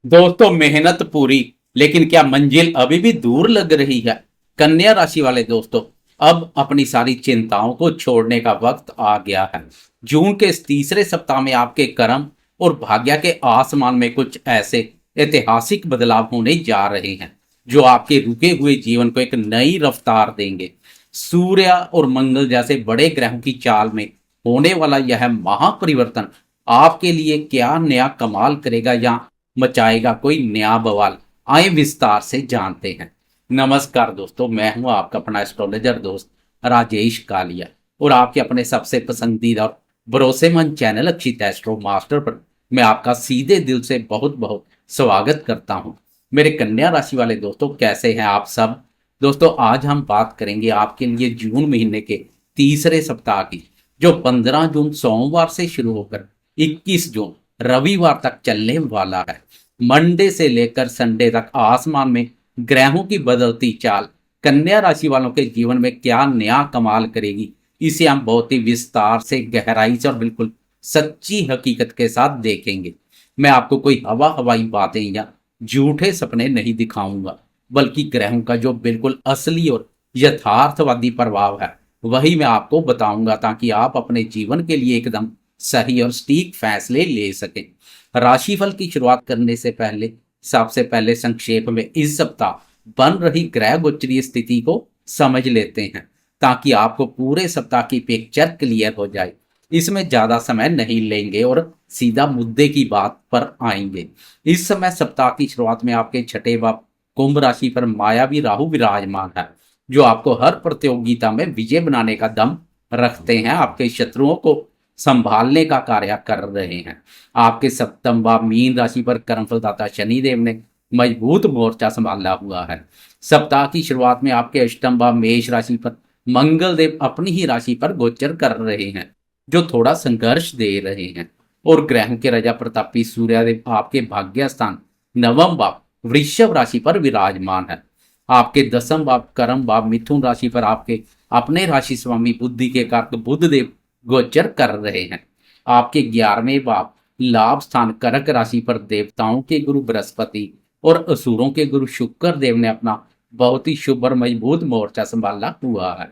दोस्तों मेहनत पूरी, लेकिन क्या मंजिल अभी भी दूर लग रही है? कन्या राशि वाले दोस्तों, अब अपनी सारी चिंताओं को छोड़ने का वक्त आ गया है। जून के इस तीसरे सप्ताह में आपके कर्म और भाग्य के आसमान में कुछ ऐसे ऐतिहासिक बदलाव होने जा रहे हैं जो आपके रुके हुए जीवन को एक नई रफ्तार देंगे। सूर्य और मंगल जैसे बड़े ग्रहों की चाल में होने वाला यह महापरिवर्तन आपके लिए क्या नया कमाल करेगा या मचाएगा कोई नया बवाल। आए विस्तार से जानते हैं। नमस्कार दोस्तों, मैं हूं आपका अपना एस्ट्रोलॉजर दोस्त राजेश कालिया, और आपके अपने सबसे पसंदीदा और भरोसेमंद चैनल अक्षित एस्ट्रो मास्टर पर मैं आपका सीधे दिल से बहुत बहुत स्वागत करता हूं। मेरे कन्या राशि वाले दोस्तों, कैसे हैं आप सब? दोस्तों आज हम बात करेंगे आपके लिए जून महीने के तीसरे सप्ताह की, जो 15 जून सोमवार से शुरू होकर 21 जून रविवार तक चलने वाला है। मंडे से लेकर संडे तक आसमान में ग्रहों की बदलती चाल कन्या राशि वालों के जीवन में क्या नया कमाल करेगी, इसे हम बहुत ही विस्तार से, गहराई से और बिल्कुल सच्ची हकीकत के साथ देखेंगे। मैं आपको कोई हवा हवाई बातें या झूठे सपने नहीं दिखाऊंगा, बल्कि ग्रहों का जो बिल्कुल असली और यथार्थवादी प्रभाव है वही मैं आपको बताऊंगा, ताकि आप अपने जीवन के लिए एकदम सही और सटीक फैसले ले सकें। राशिफल की शुरुआत करने से पहले सबसे पहले संक्षेप में इस सप्ताह बन रही ग्रह गोचरीय स्थिति को समझ लेते हैं, ताकि आपको पूरे सप्ताह की पिक्चर क्लियर हो जाए। इसमें ज्यादा समय नहीं लेंगे और सीधा मुद्दे की बात पर आएंगे। इस समय सप्ताह की शुरुआत में आपके छठे भाव कुंभ राशि पर मायावी राहु विराजमान है, जो आपको हर प्रतियोगिता में विजय बनाने का दम रखते हैं। आपके शत्रुओं को संभालने का कार्य कर रहे हैं। आपके सप्तम भाव मीन राशि पर कर्मफलदाता शनिदेव ने मजबूत मोर्चा संभाला हुआ है। सप्ताह की शुरुआत में आपके अष्टम भाव मेष राशि पर मंगल देव अपनी ही राशि पर गोचर कर रहे हैं, जो थोड़ा संघर्ष दे रहे हैं। और ग्रह के राजा प्रतापी सूर्यदेव आपके भाग्य स्थान नवम भाव वृषभ राशि पर विराजमान है। आपके दसम भाव कर्म भाव मिथुन राशि पर आपके अपने राशि स्वामी बुद्धि के कारक बुध देव गोचर कर रहे हैं। आपके 11वें भाव लाभ स्थान कर्क राशि पर देवताओं के गुरु बृहस्पति और असुरों के गुरु शुक्र देव ने अपना बहुत ही शुभ और मजबूत मोर्चा संभाला हुआ है।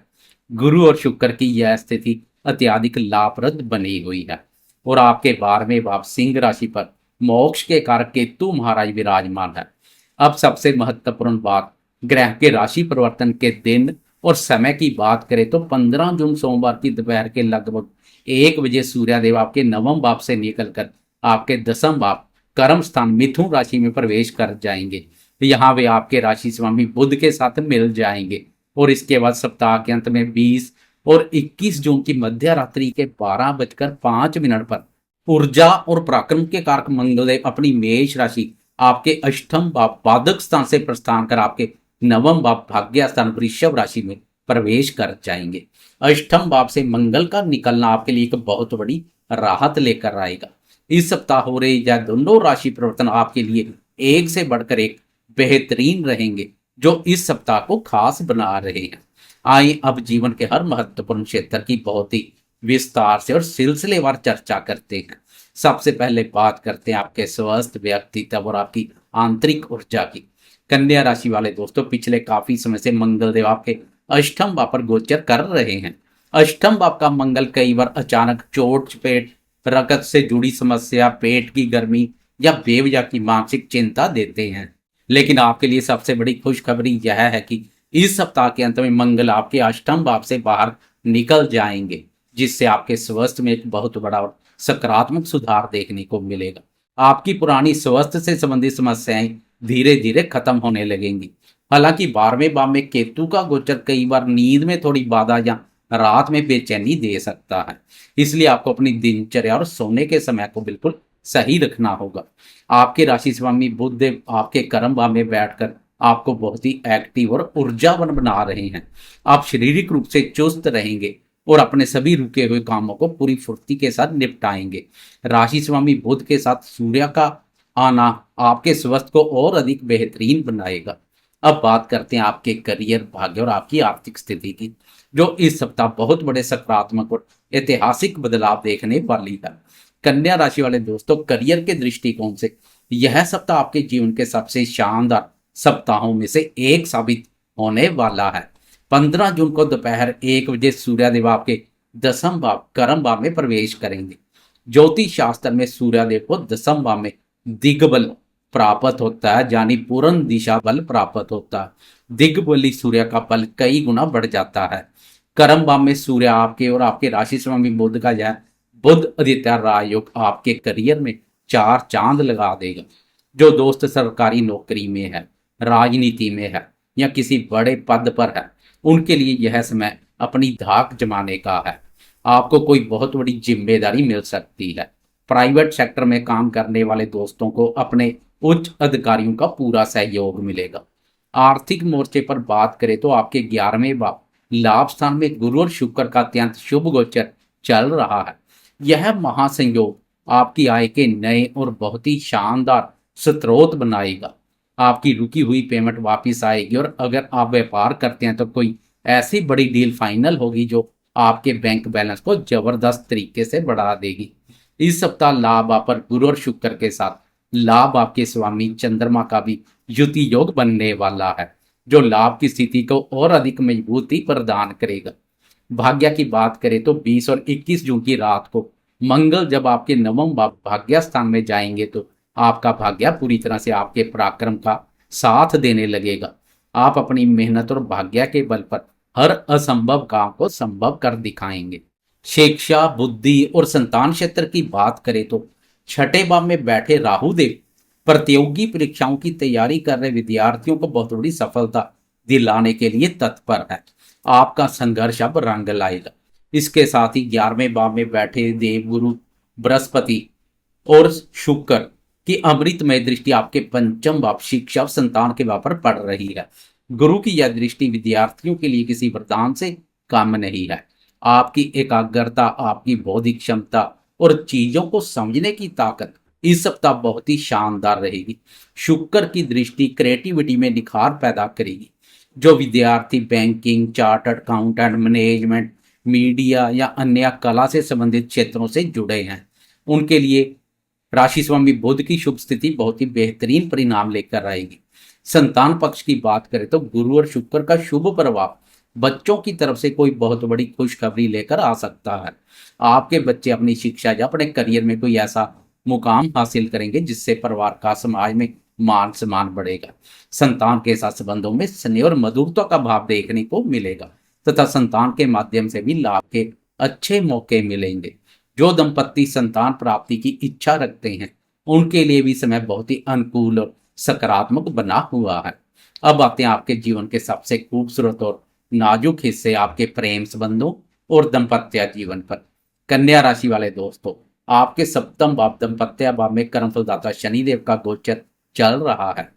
गुरु और शुक्र की यह स्थिति अत्याधिक लाभप्रद बनी हुई है। और आपके 12वें भाव सिंह राशि पर मोक्ष के कारक केतु महाराज विराजमान है। अब सबसे महत्वपूर्ण बात, ग्रह के राशि परिवर्तन के दिन और समय की बात करें तो 15 जून सोमवार की दोपहर के लगभग 1 बजे सूर्यदेव आपके नवम भाव से निकलकर आपके दसम भाव कर्म स्थान मिथुन राशि में प्रवेश कर जाएंगे। यहाँ वे आपके राशि स्वामी बुध के साथ मिल जाएंगे। और इसके बाद सप्ताह के अंत में 20 और 21 जून की मध्य रात्रि के 12:05 पर ऊर्जा और पराक्रम के कारक मंगलदेव अपनी मेष राशि आपके अष्टम भाव बाधक स्थान से प्रस्थान कर आपके नवम भाव भाग्य स्थान वृषभ राशि में प्रवेश कर जाएंगे। अष्टम भाव से मंगल का निकलना आपके लिए एक बहुत बड़ी राहत लेकर आएगा। इस सप्ताह हो रहे यह दोनों राशि परिवर्तन आपके लिए एक से बढ़कर एक बेहतरीन रहेंगे, जो इस सप्ताह को खास बना रहे हैं। आइए अब जीवन के हर महत्वपूर्ण क्षेत्र की बहुत ही विस्तार से और सिलसिलेवार चर्चा करते हैं। सबसे पहले बात करते हैं आपके स्वस्थ व्यक्तित्व और आपकी आंतरिक ऊर्जा की। कन्या राशि वाले दोस्तों, पिछले काफी समय से मंगल देव आपके अष्टम भाव पर गोचर कर रहे हैं। अष्टम भाव का मंगल कई बार अचानक चोट चपेट, रगत से जुड़ी समस्या, पेट की गर्मी या बेवजह की मानसिक चिंता देते हैं। लेकिन आपके लिए सबसे बड़ी खुशखबरी यह है कि इस सप्ताह के अंत में मंगल आपके अष्टम भाव से बाहर निकल जाएंगे, जिससे आपके स्वास्थ्य में एक बहुत बड़ा और सकारात्मक सुधार देखने को मिलेगा। आपकी पुरानी स्वास्थ्य से संबंधित समस्याएं धीरे धीरे खत्म होने लगेंगी। हालांकि 12वें भाव में केतु का गोचर कई बार नींद में थोड़ी बाधा या रात में बेचैनी दे सकता है, इसलिए आपको अपनी दिनचर्या और सोने के समय को बिल्कुल सही रखना होगा। आपके राशि स्वामी बुध देव आपके कर्म भाव में बैठकर आपको बहुत ही एक्टिव और ऊर्जावान बना रहे हैं। आप शारीरिक रूप से चुस्त रहेंगे और अपने सभी रुके हुए कामों को पूरी फुर्ती के साथ निपटाएंगे। राशि स्वामी बुध के साथ सूर्य का आना आपके स्वास्थ्य को और अधिक बेहतरीन बनाएगा। अब बात करते हैं आपके करियर, भाग्य और आपकी आर्थिक स्थिति की, जो इस सप्ताह बहुत बड़े सकारात्मक और ऐतिहासिक बदलाव देखने वाली है। कन्या राशि वाले दोस्तों, करियर के दृष्टिकोण से यह सप्ताह आपके जीवन के सबसे शानदार सप्ताहों में से एक साबित होने वाला है। 15 जून को दोपहर 1 बजे सूर्यदेव आपके दसम भाव कर्म भाव में प्रवेश करेंगे। ज्योतिष शास्त्र में सूर्यदेव को दसम भाव में दिग्बल प्राप्त होता है, यानी पूर्ण दिशा बल प्राप्त होता है। दिग्बली सूर्य का बल कई गुना बढ़ जाता है। कर्म भाव में सूर्य आपके और आपके राशि स्वामी बुध का यह बुध आदित्य राजयोग आपके करियर में 4 चांद लगा देगा। जो दोस्त सरकारी नौकरी में है, राजनीति में है या किसी बड़े पद पर है, उनके लिए यह समय अपनी धाक जमाने का है। आपको कोई बहुत बड़ी जिम्मेदारी मिल सकती है। प्राइवेट सेक्टर में काम करने वाले दोस्तों को अपने उच्च अधिकारियों का पूरा सहयोग मिलेगा। आर्थिक मोर्चे पर बात करें तो आपके 11वें भाव लाभ स्थान में गुरु और शुक्र का अत्यंत शुभ गोचर चल रहा है। यह महासंयोग आपकी आय के नए और बहुत ही शानदार स्रोत बनाएगा। आपकी रुकी हुई पेमेंट वापस आएगी और अगर आप व्यापार करते हैं तो कोई ऐसी बड़ी डील फाइनल होगी जो आपके बैंक बैलेंस को जबरदस्त तरीके से बढ़ा देगी। इस सप्ताह लाभ आप पर गुरु और शुक्र के साथ लाभ आपके स्वामी चंद्रमा का भी युति योग बनने वाला है, जो लाभ की स्थिति को और अधिक मजबूती प्रदान करेगा। भाग्य की बात करें तो 20 और 21 जून की रात को मंगल जब आपके नवम भाग्य स्थान में जाएंगे तो आपका भाग्य पूरी तरह से आपके पराक्रम का साथ देने लगेगा। आप अपनी मेहनत और भाग्य के बल पर हर असंभव काम को संभव कर दिखाएंगे। शिक्षा, बुद्धि और संतान क्षेत्र की बात करें तो छठे भाव में बैठे राहु देव प्रतियोगी परीक्षाओं की तैयारी कर रहे विद्यार्थियों को बहुत बड़ी सफलता दिलाने के लिए तत्पर है। आपका संघर्ष अब रंग लाएगा। इसके साथ ही 11वें भाव में बैठे देव गुरु बृहस्पति और शुक्र की अमृतमय दृष्टि आपके पंचम भाव शिक्षा और संतान के भाव पर पड़ रही है। गुरु की यह दृष्टि विद्यार्थियों के लिए किसी वरदान से कम नहीं है। आपकी एकाग्रता, आपकी बौद्धिक क्षमता और चीजों को समझने की ताकत इस सप्ताह बहुत ही शानदार रहेगी। शुक्र की दृष्टि क्रिएटिविटी में निखार पैदा करेगी। जो विद्यार्थी banking, chartered accountant, management, media या अन्य कला से संबंधित क्षेत्रों से जुड़े हैं, उनके लिए राशि स्वामी बुध की शुभ स्थिति बहुत ही बेहतरीन परिणाम लेकर आएगी। संतान पक्ष की बात करें तो गुरु और शुक्र का शुभ प्रभाव बच्चों की तरफ से कोई बहुत बड़ी खुशखबरी लेकर आ सकता है। आपके बच्चे अपनी शिक्षा या अपने करियर में कोई ऐसा मुकाम हासिल करेंगे जिससे परिवार का, समाज में मान सम्मान बढ़ेगा। संतान के साथ संबंधों में स्नेह और मधुरता का भाव देखने को मिलेगा तथा संतान के माध्यम से भी लाभ के अच्छे मौके मिलेंगे। जो दंपत्ति संतान प्राप्ति की इच्छा रखते हैं उनके लिए भी समय बहुत ही अनुकूल और सकारात्मक बना हुआ है। अब आते हैं आपके जीवन के सबसे खूबसूरत और नाजुक हिस्से, आपके प्रेम संबंधों और दंपत्य जीवन पर। कन्या राशि वाले दोस्तों, आपके सप्तम भाव दंपत्य भाव में कर्मफलदाता शनिदेव का गोचर चल रहा है।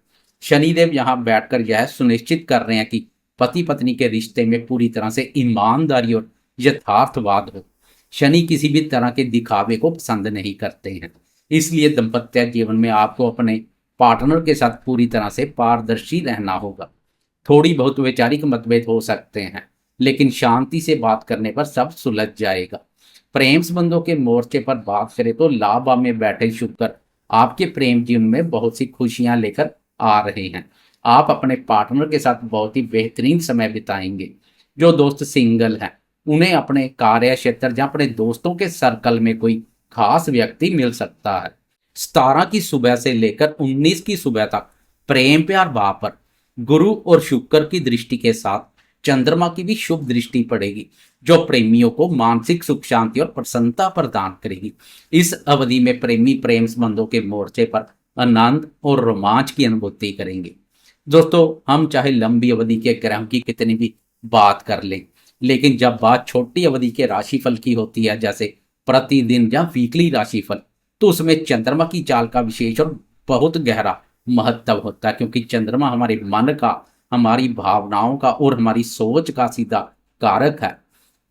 शनिदेव यहाँ बैठकर यह सुनिश्चित कर रहे हैं कि पति पत्नी के रिश्ते में पूरी तरह से ईमानदारी और यथार्थवाद हो। शनि किसी भी तरह के दिखावे को पसंद नहीं करते हैं, इसलिए दंपत्य जीवन में आपको अपने पार्टनर के साथ पूरी तरह से पारदर्शी रहना होगा। थोड़ी बहुत वैचारिक मतभेद हो सकते हैं, लेकिन शांति से बात करने पर सब सुलझ जाएगा। प्रेम संबंधों के मोर्चे पर बात करें तो लाभ भाव में बैठे शुक्र आपके प्रेम जीवन में बहुत सी खुशियां लेकर आ रहे हैं। आप अपने पार्टनर के साथ बहुत ही बेहतरीन समय बिताएंगे। जो दोस्त सिंगल हैं उन्हें अपने कार्य क्षेत्र या अपने दोस्तों के सर्कल में कोई खास व्यक्ति मिल सकता है। 17 की सुबह से लेकर 19 की सुबह तक प्रेम प्यार भाव पर गुरु और शुक्र की दृष्टि के साथ चंद्रमा की भी शुभ दृष्टि पड़ेगी, जो प्रेमियों को मानसिक सुख शांति और प्रसन्नता प्रदान करेगी। इस अवधि में प्रेमी प्रेम संबंधों के मोर्चे पर आनंद और रोमांच की अनुभूति करेंगे। दोस्तों, हम चाहे लंबी अवधि के ग्रह की कितनी भी बात कर लें, लेकिन जब बात छोटी अवधि के राशिफल की होती है, जैसे प्रतिदिन या वीकली राशिफल, तो उसमें चंद्रमा की चाल का विशेष और बहुत गहरा महत्व होता है, क्योंकि चंद्रमा हमारे मन का, हमारी भावनाओं का और हमारी सोच का सीधा कारक है।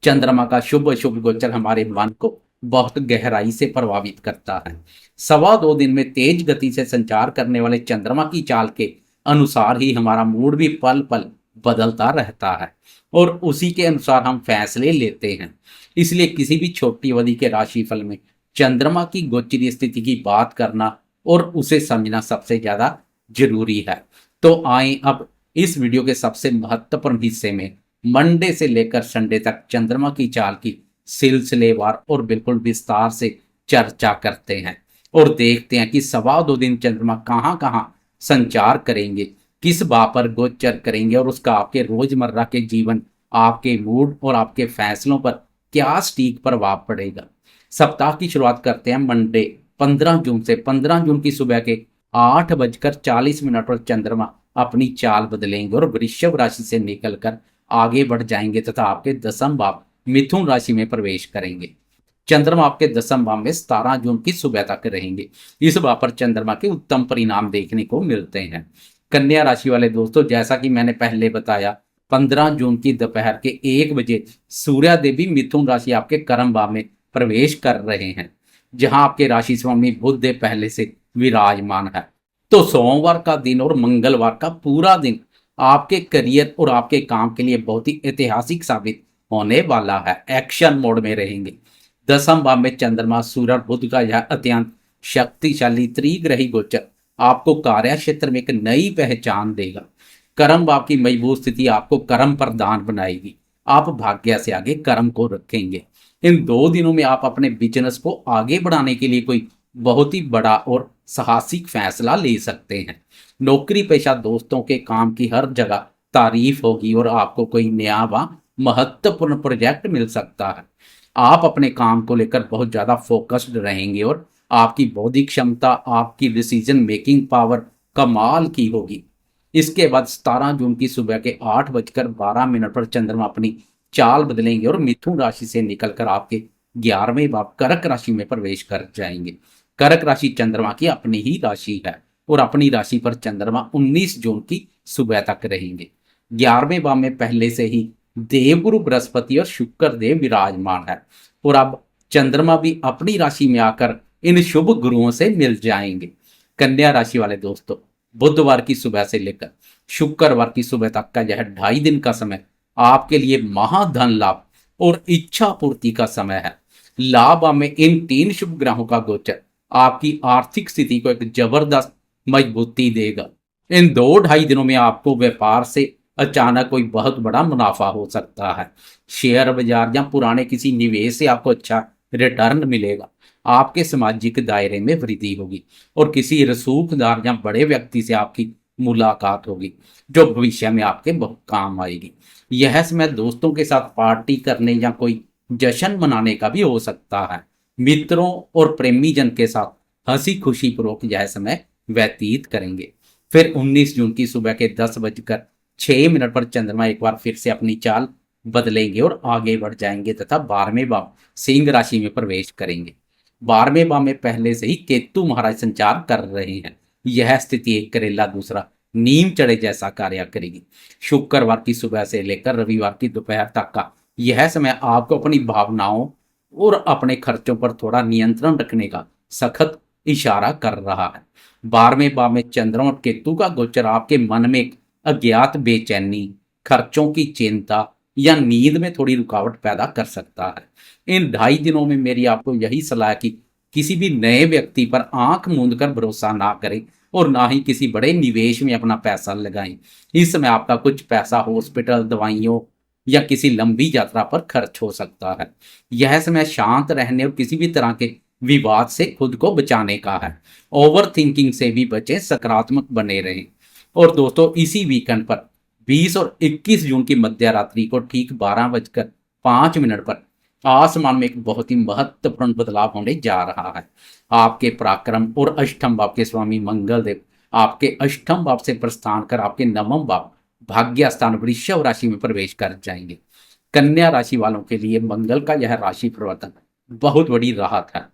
चंद्रमा का शुभ अशुभ गोचर हमारे मन को बहुत गहराई से प्रभावित करता है। 2.25 दिन में तेज गति से संचार करने वाले चंद्रमा की चाल के अनुसार ही हमारा मूड भी पल पल बदलता रहता है और उसी के अनुसार हम फैसले लेते हैं। इसलिए किसी भी छोटी अवधि के राशिफल में चंद्रमा की गोचरीय स्थिति की बात करना और उसे समझना सबसे ज्यादा जरूरी है। तो आए अब इस वीडियो के सबसे महत्वपूर्ण हिस्से में मंडे से लेकर संडे तक चंद्रमा की चाल की सिलसिलेवार और बिल्कुल विस्तार से चर्चा करते हैं और देखते हैं कि सवा 2 दिन चंद्रमा कहाँ कहाँ संचार करेंगे, किस भाव पर गोचर करेंगे और उसका आपके रोजमर्रा के जीवन, आपके मूड और आपके फैसलों पर क्या सटीक प्रभाव पड़ेगा। सप्ताह की शुरुआत करते हैं मंडे 15 जून से। 15 जून की सुबह के 8:40 पर चंद्रमा अपनी चाल बदलेंगे और वृषभ राशि से निकलकर आगे बढ़ जाएंगे तथा आपके दसम भाव मिथुन राशि में प्रवेश करेंगे। चंद्रमा आपके दसम भाव में 17 जून की सुबह तक रहेंगे। इस भाव पर चंद्रमा के उत्तम परिणाम देखने को मिलते हैं। कन्या राशि वाले दोस्तों, जैसा कि मैंने पहले बताया, 15 जून की दोपहर के 1 बजे सूर्य देवी मिथुन राशि आपके कर्म भाव में प्रवेश कर रहे हैं, जहां आपके राशि स्वामी बुध देव पहले से विराजमान है। तो सोमवार का दिन और मंगलवार का पूरा दिन आपके करियर और आपके काम के लिए बहुत ही ऐतिहासिक साबित होने वाला है। एक्शन मोड में रहेंगे। दसम भाव में चंद्रमा सूर्य और बुध का यह अत्यंत शक्तिशाली त्रिग्रही गोचर आपको कार्य क्षेत्र में एक नई पहचान देगा। कर्म भाव की मजबूत स्थिति आपको कर्म प्रधान बनाएगी। आप भाग्य से आगे कर्म को रखेंगे। इन 2 दिनों में आप अपने बिजनेस को आगे बढ़ाने के लिए कोई बहुत ही बड़ा और साहसिक फैसला ले सकते हैं। नौकरी पेशा दोस्तों के काम की हर जगह तारीफ होगी और आपको कोई नया व महत्वपूर्ण प्रोजेक्ट मिल सकता है। आप अपने काम को लेकर बहुत ज्यादा फोकस्ड रहेंगे और आपकी बौद्धिक क्षमता, आपकी डिसीजन मेकिंग पावर कमाल की होगी। इसके बाद 17 जून की सुबह के 8:12 पर चंद्रमा अपनी चाल बदलेंगे और मिथुन राशि से निकलकर आपके 11वें भाव कर्क राशि में प्रवेश कर जाएंगे। कर्क राशि चंद्रमा की अपनी ही राशि है और अपनी राशि पर चंद्रमा 19 जून की सुबह तक रहेंगे। 11वें भाव में पहले से ही देवगुरु बृहस्पति और शुक्र देव विराजमान है और अब चंद्रमा भी अपनी राशि में आकर इन शुभ गुरुओं से मिल जाएंगे। कन्या राशि वाले दोस्तों, बुधवार की सुबह से लेकर शुक्रवार की सुबह तक का यह 2.5 दिन का समय आपके लिए महाधन लाभ और इच्छा पूर्ति का समय है। लाभ में इन 3 शुभ ग्रहों का गोचर आपकी आर्थिक स्थिति को एक जबरदस्त मजबूती देगा। इन 2-2.5 दिनों में आपको व्यापार से अचानक कोई बहुत बड़ा मुनाफा हो सकता है। शेयर बाजार या पुराने किसी निवेश से आपको अच्छा रिटर्न मिलेगा। आपके सामाजिक दायरे में वृद्धि होगी और किसी रसूखदार या बड़े व्यक्ति से आपकी मुलाकात होगी जो भविष्य में आपके बहुत काम आएगी। यह समय दोस्तों के साथ पार्टी करने या कोई जश्न मनाने का भी हो सकता है। मित्रों और प्रेमी जन के साथ हंसी खुशी पूर्वक यह समय व्यतीत करेंगे। फिर 19 जून की सुबह के 10:06 पर चंद्रमा एक बार फिर से अपनी चाल बदलेंगे और आगे बढ़ जाएंगे तथा 12वें भाव सिंह राशि में प्रवेश करेंगे। 12वें भाव में पहले से ही केतु महाराज संचार कर रहे हैं। यह स्थिति एक करेला दूसरा नीम चढ़े जैसा कार्य करेगी। शुक्रवार की सुबह से लेकर रविवार की दोपहर तक का यह समय आपको अपनी भावनाओं और अपने खर्चों पर थोड़ा नियंत्रण रखने का सख्त इशारा कर रहा है। 12वें भाव में चंद्रमा और केतु का गोचर आपके मन में एक अज्ञात बेचैनी, खर्चों की चिंता या नींद में थोड़ी रुकावट पैदा कर सकता है। इन 2.5 दिनों में मेरी आपको यही सलाह है कि किसी भी नए व्यक्ति पर आंख मूंद कर भरोसा ना करें और ना ही किसी बड़े निवेश में अपना पैसा लगाएं। इस समय आपका कुछ पैसा हॉस्पिटल, दवाइयों या किसी लंबी यात्रा पर खर्च हो सकता है। यह समय शांत रहने और किसी भी तरह के विवाद से खुद को बचाने का है। ओवर थिंकिंग से भी बचें, सकारात्मक बने रहें। और दोस्तों, इसी वीकेंड पर 20 और 21 जून की मध्य रात्रि को ठीक 12:05 पर आसमान में एक बहुत ही महत्वपूर्ण बदलाव होने जा रहा है। आपके पराक्रम और अष्टम भाव के स्वामी मंगल देव आपके अष्टम भाव से प्रस्थान कर आपके नवम भाव भाग्य स्थान वृषभ राशि में प्रवेश कर जाएंगे। कन्या राशि वालों के लिए मंगल का यह राशि परिवर्तन बहुत बड़ी राहत है।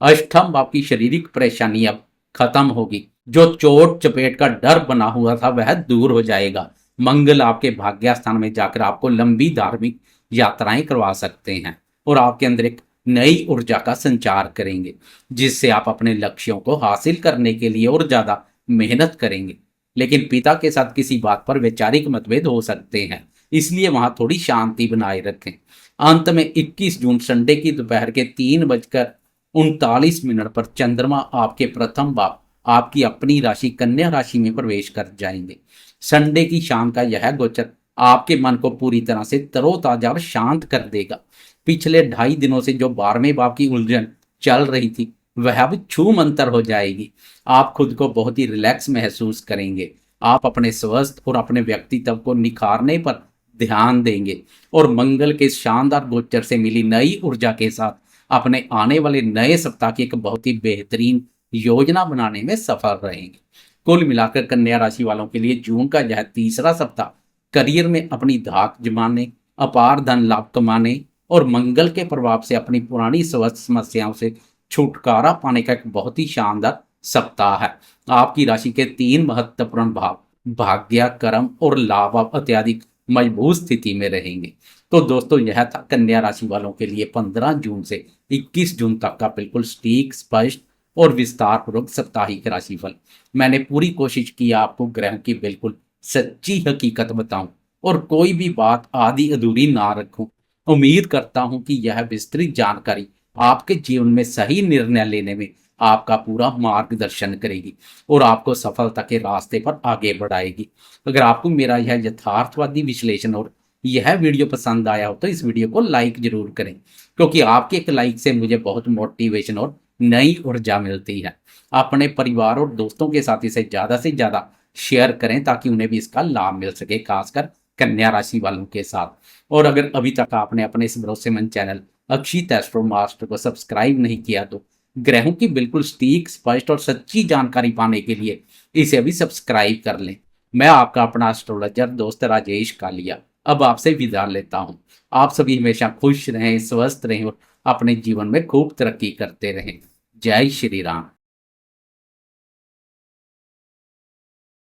अष्टम भाव की शारीरिक परेशानी अब खत्म होगी। जो चोट चपेट का डर बना हुआ था वह दूर हो जाएगा। मंगल आपके भाग्य स्थान में जाकर आपको लंबी धार्मिक यात्राएं करवा सकते हैं और आपके अंदर एक नई ऊर्जा का संचार करेंगे, जिससे आप अपने लक्ष्यों को हासिल करने के लिए और ज्यादा मेहनत करेंगे। लेकिन पिता के साथ किसी बात पर वैचारिक मतभेद हो सकते हैं, इसलिए वहां थोड़ी शांति बनाए रखें। अंत में 21 जून संडे की दोपहर के 3:39 पर चंद्रमा आपके प्रथम भाव आपकी अपनी राशि कन्या राशि में प्रवेश कर जाएंगे। संडे की शाम का यह गोचर आपके मन को पूरी तरह से तरोताजा और शांत कर देगा। पिछले 2.5 दिनों से जो 12वें भाव की उलझन चल रही थी वह अब छू मंतर हो जाएगी। आप खुद को बहुत ही रिलैक्स महसूस करेंगे। आप अपने स्वास्थ्य और अपने व्यक्तित्व को निखारने पर ध्यान देंगे और मंगल के शानदार गोचर से मिली नई ऊर्जा के साथ अपने आने वाले नए सप्ताह की एक बहुत ही बेहतरीन योजना बनाने में सफल रहेंगे। कुल मिलाकर कन्या राशि वालों के लिए जून का यह तीसरा सप्ताह करियर में अपनी धाक जमाने, अपार धन लाभ कमाने और मंगल के प्रभाव से अपनी पुरानी स्वास्थ्य समस्याओं से छुटकारा पाने का एक बहुत ही शानदार सप्ताह है। आपकी राशि के 3 महत्वपूर्ण भाव भाग्य, कर्म और लाभ अत्यधिक मजबूत स्थिति में रहेंगे। तो दोस्तों, यह था कन्या राशि वालों के लिए 15 जून से 21 जून तक का बिल्कुल सटीक, स्पष्ट और विस्तार पूर्वक साप्ताहिक राशिफल। मैंने पूरी कोशिश की आपको ग्रहों की बिल्कुल सच्ची हकीकत बताऊं और कोई भी बात आधी अधूरी ना रखूं। उम्मीद करता हूं कि यह विस्तृत जानकारी आपके जीवन में सही निर्णय लेने में आपका पूरा मार्गदर्शन करेगी और आपको सफलता के रास्ते पर आगे बढ़ाएगी। अगर आपको मेरा यह यथार्थवादी विश्लेषण और यह वीडियो पसंद आया हो तो इस वीडियो को लाइक जरूर करें, क्योंकि आपके एक लाइक से मुझे बहुत मोटिवेशन और नई ऊर्जा मिलती है। अपने परिवार और दोस्तों के साथ इसे ज़्यादा से ज़्यादा शेयर करें ताकि उन्हें भी इसका लाभ मिल सके, खासकर कन्या राशि वालों के साथ। और अगर अभी तक आपने अपने इस भरोसेमंद चैनल अक्षित एस्ट्रो मास्टर को सब्सक्राइब नहीं किया तो ग्रहों की बिल्कुल सटीक, स्पष्ट और सच्ची जानकारी पाने के लिए इसे अभी सब्सक्राइब कर लें। मैं आपका अपना एस्ट्रोलॉजर दोस्त राजेश कालिया अब आपसे विदा लेता हूं। आप सभी हमेशा खुश रहें, स्वस्थ रहें और अपने जीवन में खूब तरक्की करते रहें। जय श्री राम।